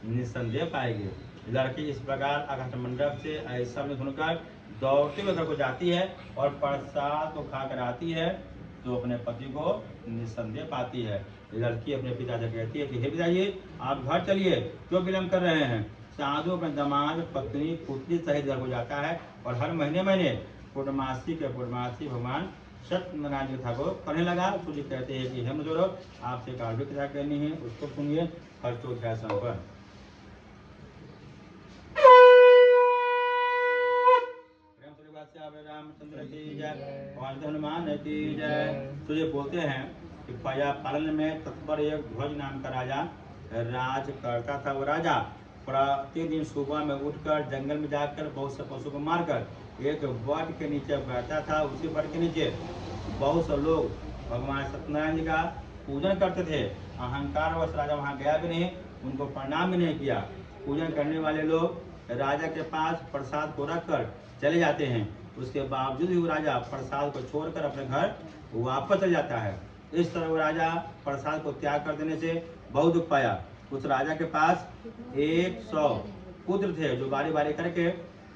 निस्संदेह पाएगी। लड़की इस प्रकार आकाश मंडप से ऐसा सुनकर दौड़ते हुए घर को जाती है और प्रसाद को खाकर आती है तो अपने पति को निस्संदेह पाती है। लड़की अपने पिता से कहती है कि हे पिताजी आप घर चलिए, क्यों विलम्ब कर रहे हैं। साधु अपने दामाद पत्नी पुत्री सहित घर को जाता है और हर महीने पूर्णमासी के पूर्णमासी भगवान सत्यनारायण की कथा को करने लगा। सूर्य कहते हैं कि हे मुझोरो आपसे एक आर्थिक कथा करनी है, उसको सुनिए। खर्चोध्याय संपन्न। रामचंद्र की जय, हनुमान की जय। तो ये बोलते हैं कि प्रजा पालन में तत्पर एक ध्वज नाम का राजा राज करता था। वो राजा प्रतिदिन सुबह में उठकर जंगल में जाकर बहुत से पशु को मारकर एक वट के नीचे बैठता था। उसी वट के नीचे बहुत से लोग भगवान सत्यनारायण जी का पूजन करते थे। अहंकारवश राजा वहाँ गया भी नहीं, उनको प्रणाम भी नहीं किया। पूजन करने वाले लोग राजा के पास प्रसाद को रखकर चले जाते हैं, उसके बावजूद भी वो राजा प्रसाद को छोड़कर अपने घर वापस चल जाता है। इस तरह वो राजा प्रसाद को त्याग कर देने से बहुत दुख पाया। उस राजा के पास 100 पुत्र थे जो बारी बारी करके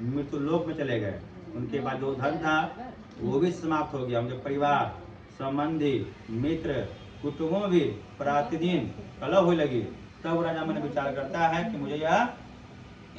मृत्यु लोक में चले गए। उनके बाद जो धन था वो भी समाप्त हो गया। उनके परिवार संबंधी मित्र कुटुंबों में भी प्रतिदिन कलह होने लगी। तब राजा मन विचार करता है कि मुझे यह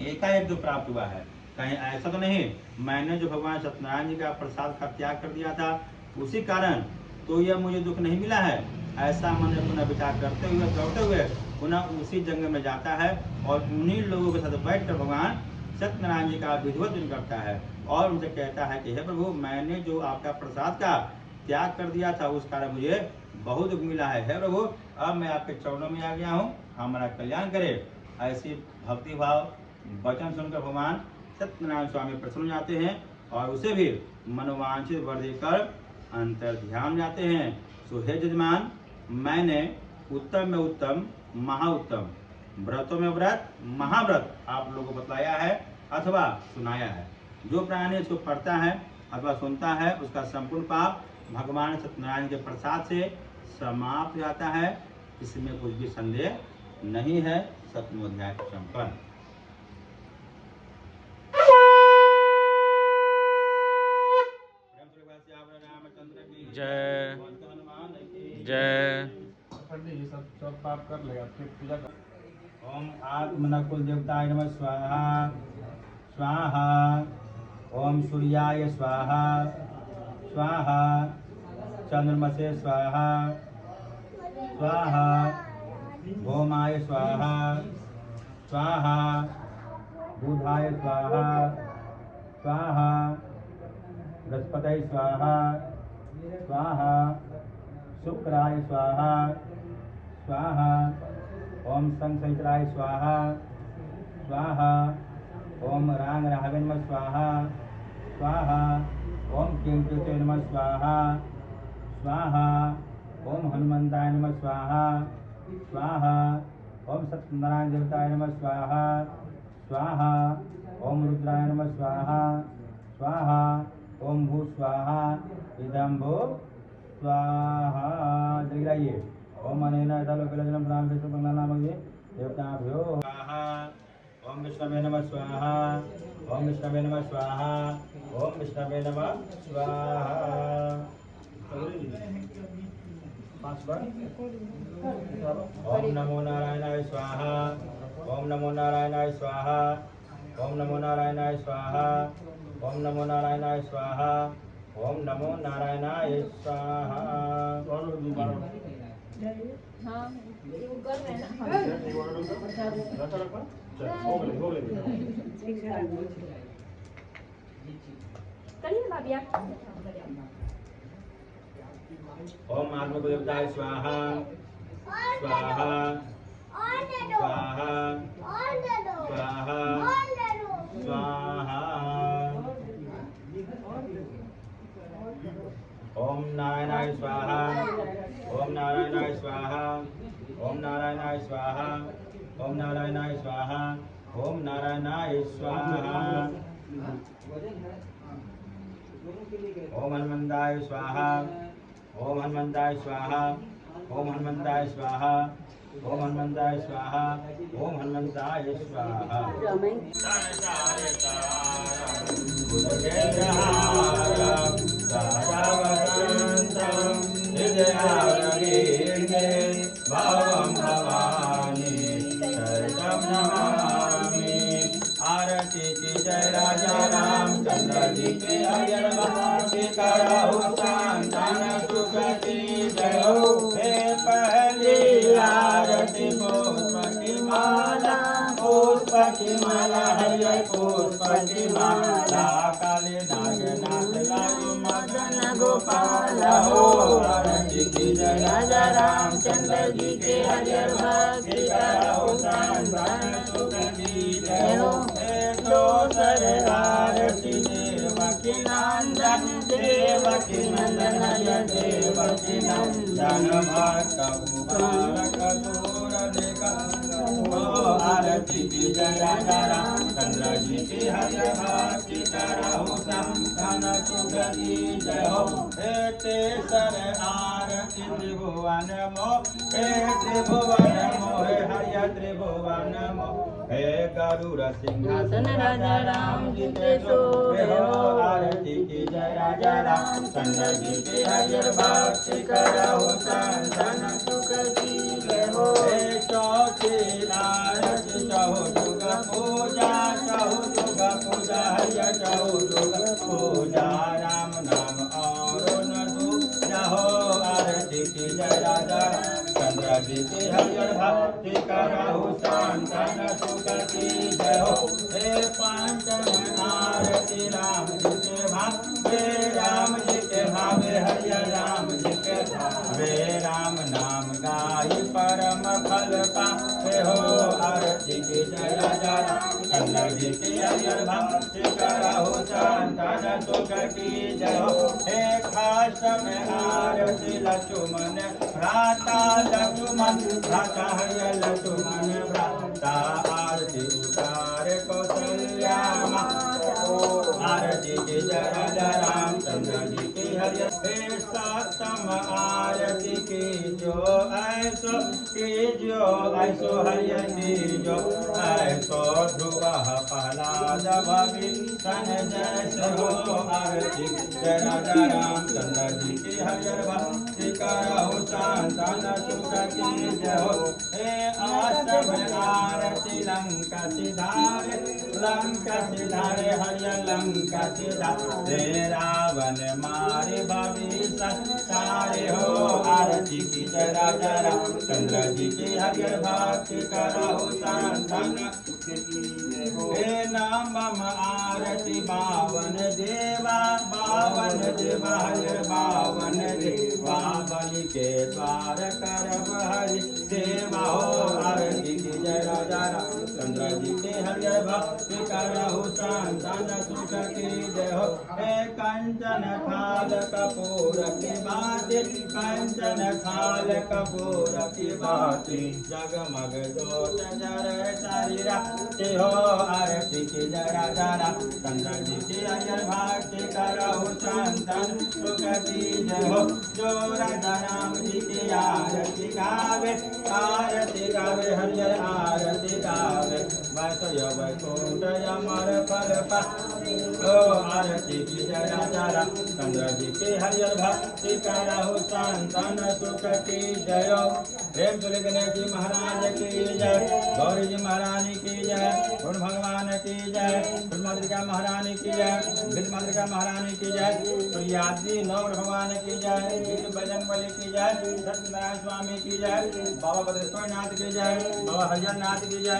एकाएक दुख प्राप्त हुआ है, कहीं ऐसा तो नहीं मैंने जो भगवान सत्यनारायण जी का प्रसाद का त्याग कर दिया था उसी कारण तो यह मुझे दुख नहीं मिला है। ऐसा मन पुनः विचार करते हुए दौड़ते हुए पुनः उसी जंगल में जाता है और उन्हीं लोगों के साथ बैठकर भगवान सत्यनारायण जी का विधिवत करता है और उनसे कहता है कि हे प्रभु, मैंने जो आपका प्रसाद का त्याग कर दिया था उस कारण मुझे बहुत दुख मिला है। हे प्रभु, अब मैं आपके चरणों में आ गया हूँ, हमारा कल्याण करे। ऐसी भक्ति भाव वचन सुनकर भगवान सत्यनारायण स्वामी प्रसन्न जाते हैं और उसे भी मनोवांछित वर देकर अंतर ध्यान जाते हैं। सो हे जजमान, मैंने उत्तम में उत्तम महाउत्तम व्रतों में व्रत महाव्रत आप लोगों को बतलाया है अथवा सुनाया है। जो प्राणी इसको पढ़ता है अथवा सुनता है उसका संपूर्ण पाप भगवान सत्यनारायण के प्रसाद से समाप्त हो जाता है, इसमें कुछ भी संदेह नहीं है। 7वां अध्याय संपन्न। जय जय। पंडित जी सब पाप कर लेगा, फिर पूजा कर। ओम आत्मनकुल देवताय नमः स्वाहा स्वाहा। ओम सूर्याय स्वाहा स्वाहा। चंद्रमसे स्वाहा स्वाहा। भौमाय स्वाहा स्वाहा। बुधाय स्वाहा स्वाहा। बृहस्पतये स्वाहा स्वाहा। शुक्राय स्वाहा स्वाहा। ओम संसहिताय स्वाहा स्वाहा। ओम रांग राहवे नमः स्वाहा स्वाहा। ओम केंद्रते नमः स्वाहा स्वाहा। ओम हनुमंताय नमः स्वाहा स्वाहा। ओम सत्यनारायण देवताय नमः स्वाहा स्वाहा। ओम रुद्राय नमः स्वाहा स्वाहा। ओम भू स्वाहा इदं भू स्वाहा। जलाइए। ओम अनेन दलोकलजनं प्राणेश्वरमंगलानामये देवताभ्यो स्वाहा। ओम विष्णवे नमः स्वाहा। ओम विष्णवे नमः स्वाहा। ओम विष्णवे नमः स्वाहा। 5 बार। ओम नमो नारायणाय स्वाहा। ओम नमो नारायणाय स्वाहा। ओम नमो नारायणाय स्वाहा। ओम नमो नारायणाय स्वाहा। ओम नमो नारायणाय स्वाहा। हाँ वो कर रहे हैं करिए भाभी आप। ओम आत्मदेवताय स्वाहा स्वाहा स्वाहा स्वाहा स्वाहा। ओम नारायणाय स्वाहा। ओम नारायणाय स्वाहा। ओम नारायणाय स्वाहा। ओम नारायणाय स्वाहा। ओम नारायणाय स्वाहा। ओम हनुमंताय स्वाहा। ओम हनुमंताय स्वाहा। ओम हनुमंताय स्वाहा। ओम हनुमंताय स्वाहा। ओम हनुमंताय स्वाहा। भावं भवानी शरणं नमामि। आरती की जय राजा रामचंद्र जी के अयर्वासी कराओ संतान सुख की जय हो। हे पहली आरती पुष्प की माला हरियर पुष्प की माला। काले नागनाथ लागो मदन गोपाल हो। आरती की जय राजा रामचंद्र जी के हरियर भक्ति कराओ संतान सुख की जय हो। दोसर आरती देवकी नंदन देवकी नंदन हरियर देवकी नंदन भक्त मुबारक दूर देखा। आरती की जय राजा रामचंद्र जी की हरियर भक्ति कराओ संतान सुख की जय हो। हे तेसर आरती त्रिभुवन मोह। हे त्रिभुवन मोह हरियर त्रिभुवन मोह। हे गरुड़ सिंहासन राजा राम जी के सोहे हो। आरती की जय राजा रामचंद्र जी की हरियर भक्ति कराओ संतान सुख की जय हो। हे चौथी जी के हरियर भक्ति करहु संतन सुख की जय हो। हे पंचम आरती राम जी के भावे राम जी के भावे हरियर राम जी के भावे राम नाम गाई परम फल पावे हो। आरती की जय जय चंद्र जी की हरियर भक्ति करहु संतन सुख की जय हो। हे खास में आरती लक्ष्मण भ्राता लक्ष्मण भ्राता हरियर लक्ष्मण भ्राता आरती उतारे कौशल्या आरती की जय जय रामचंद्र जी की हरियर। हे सप्तम आरती की जो ऐसो हरियर की जो ऐसो ध्रुव प्रहलाद भविष्य जैसे हो। आरती जय जय रामचंद्र जी की हरियर भक्ति करहु संतन सुख की जय हो। हे अष्टम आरती लंका सिधारे हरियर लंका सिधारे रावण मारे भविष्य सारे हो। आरती की जय जय रामचंद्र जी की हरियर भक्ति करहु संतन हे नाम आरती बावन देवा हरियर बावन देवा बलि के द्वार करब हरि देवा हो। आरती की जय राजा रामचंद्र जी के हरियर भक्ति करहु संतन सुख की जय हो। हे कंचन थाल कपूर की बाती कंचन थाल कपूर की बाती जगमग जोत जरे शरीरा हो। आरती की जय राजा रामचंद्र जी की हरियर भक्ति करहु संतन सुख की जय हो। जो राजा राम जी की आरती गावे हरियर आरती गावे वैसय वैकुंठ अमर फल पावे हो। आरती की जय राजा रामचंद्र जी की हरियर भक्ति करहु संतन सुख की जय हो। प्रेम तुल्य गणेश जी महाराज की जय गौरी जी महारानी की जय गुण भगवान की जय मातृका महारानी की जय विद मातृका महारानी की जय प्रियादी नौर भगवान की जय विद बजन बलि की जय सत्यनारायण स्वामी की जय बाबा भद्रेश्वर नाथ की जय बाबा हरिहर नाथ की जय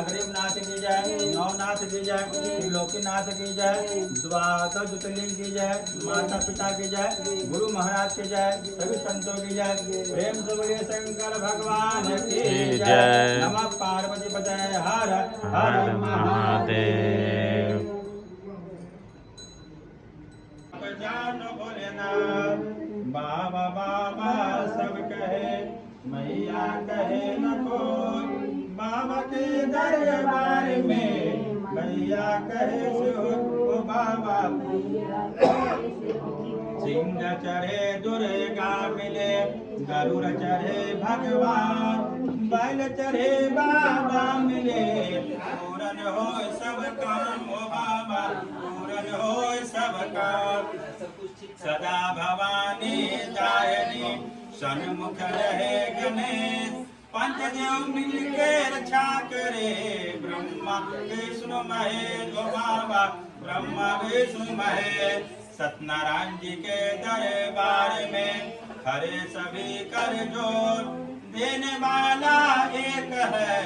गरीब नाथ की जय नवनाथ की जय त्रिलोकी नाथ की जय द्वादश ज्योतिर्लिंग की जय माता पिता की जय गुरु महाराज की जय सभी संतों की जय प्रेम से बोलिए शंकर भगवान की जय नमः पार्वती पतये हर हर महादेव। जानो भोलेनाथ बाबा बाबा सब कहे मैया कहे न कोई बाबा के दरबार में मैया कहे सो बाबा। सिंह चढ़े दुर्गा मिले गरुड़ चढ़े भगवान बैल चढ़े बाबा मिले पूरन हो सब काम हो बाबा पूरन हो सब काम। सदा भवानी दायनी सन्मुख रहे गणेश पंचदेव मिलके रक्षा करे ब्रह्मा विष्णु महेश ओ बाबा ब्रह्मा विष्णु महेश। सत्यनारायण जी के दरबार में खड़े सभी कर जोर देने वाला एक है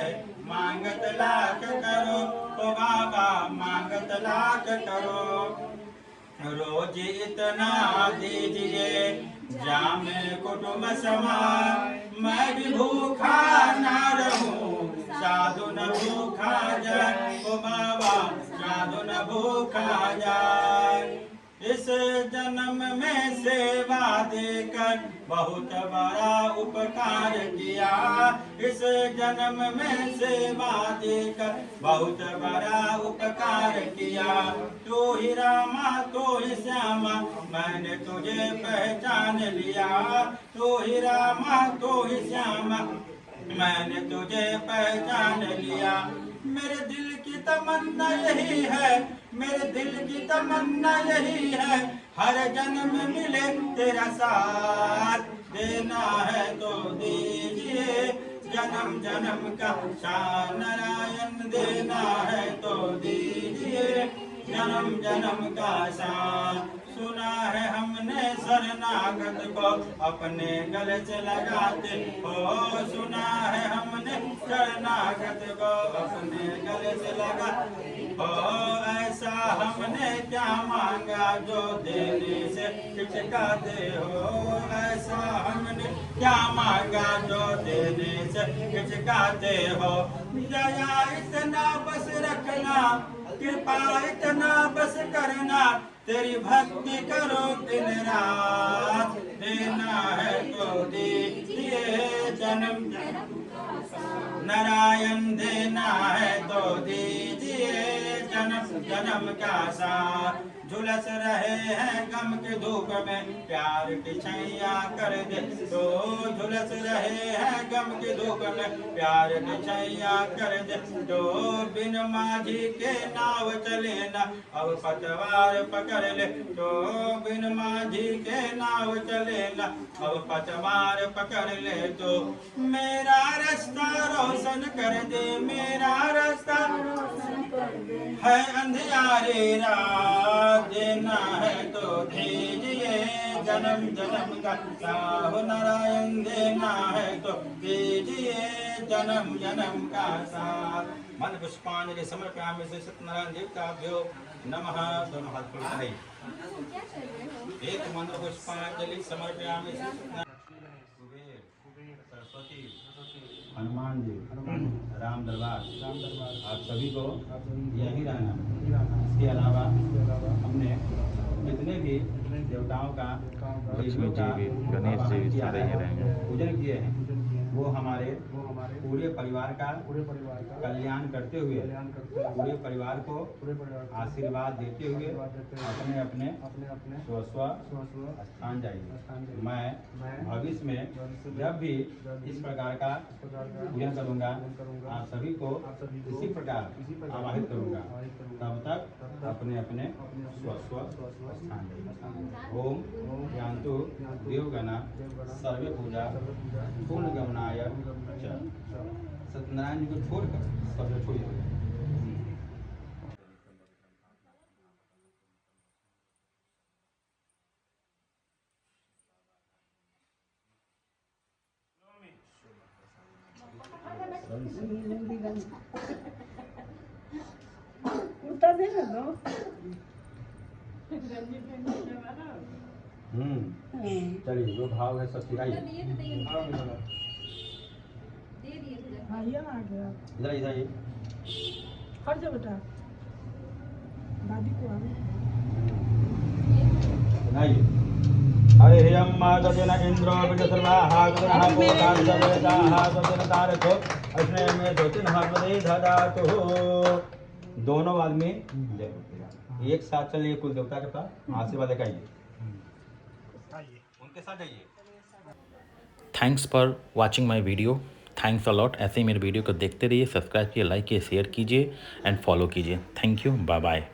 मांगत लाख करो तो बाबा मांगत लाख करो। रोज इतना दीजिए जामे कुटुंब समान मैं भी भूखा ना रहूं साधु न भूखा जाए ओ बाबा साधु न भूखा जाए। इस जन्म में सेवा देकर बहुत बड़ा उपकार किया इस जन्म में सेवा देकर बहुत बड़ा उपकार किया। तू ही रामा तू ही श्यामा मैंने तुझे पहचान लिया तू ही रामा तू ही श्यामा मैंने तुझे पहचान लिया। मेरे दिल की तमन्ना यही है मेरे दिल की तमन्ना यही है हर जन्म मिले तेरा साथ देना है तो दीजिए जन्म जन्म का शान नारायण देना है तो दीजिए जन्म जन्म का शान। सुना है हमने शरणागत को अपने गले से लगाते हो। सुना है हमने शरणागत को अपने गले से लगा हो। ऐसा हमने क्या मांगा जो देने से हिचकाते हो। ऐसा हमने क्या मांगा जो देने से हिचकाते हो। दया इतना बस रखना, कृपा इतना बस करना, तेरी भक्ति करो दिन रात। देना है तो दीजिए जन्म, नारायण देना है तो दीजिए जन्म जन्म का साथ। झुलस रहे हैं गम के धूप में, प्यार की छैया कर दे तो। झुलस रहे हैं गम के धूप में, प्यार की छैया कर दे तो। बिन माझी के नाव चले ना, अब पतवार पकड़ ले तो। बिन माझी के नाव चले ना, अब पतवार पकड़ ले तो। मेरा रास्ता रोशन कर दे, मेरा रास्ता है अंधियारे रात। देना है तो दीजिए जन्म जन्म का साथ। नारायण देना है तो दीजिए जन्म जन्म का साथ। मन पुष्पांजलि समर्पयामि श्री सत्यनारायण देवताभ्यो नमः। दोनों हाथ खोल कर क्या कर रहे हो? एक मंत्र पुष्पांजलि समर्पयामि श्री सत्यनारायण कुबेर, सरस्वती, हनुमान जी, राम दरबार, आप सभी को यही रहना। इसके अलावा हमने जितने भी देवताओं का, देवियों का गणेश जी सारे ही रहेंगे। पूजन किए हैं, वो हमारे पूरे परिवार का कल्याण करते हुए, पूरे परिवार को आशीर्वाद देते हुए अपने अपने स्व स्थान जाइए। मैं भविष्य में जब भी इस प्रकार का पूजन करूँगा, आप सभी को इसी प्रकार आवाहित करूँगा। तब तक अपने अपने स्व स्थान जाइए। ओम ज्ञानतु देवगणा सर्वे पूजा पूर्ण गमनाय च। सत्यनारायण जी को छोड़कर सब छोड़िए। उतर देना दो। चलिए जो भाव है सब खिलाइए। दिए तो नहीं है। दे दिए थे। आइए ना आगे आप। इधर इधर आइए। हट जाओ बेटा, दादी को आगे। सुनाइए। हरे हम मातजन इंद्रो विजसर्वाहा गुणः पोषान् सवेदाः सजनतारथो अस्मै में धोतिन हर्मदे धदातु। दोनों आदमी एक साथ चलिए कुल देवता के पास आशीर्वाद लेकर आइए। उनके साथ जाइए। Thanks for watching my video. Thanks a lot. ऐसे ही मेरे वीडियो को देखते रहिए, सब्सक्राइब कीजिए, लाइक कीजिए, शेयर कीजिए एंड फॉलो कीजिए। Thank you, bye bye.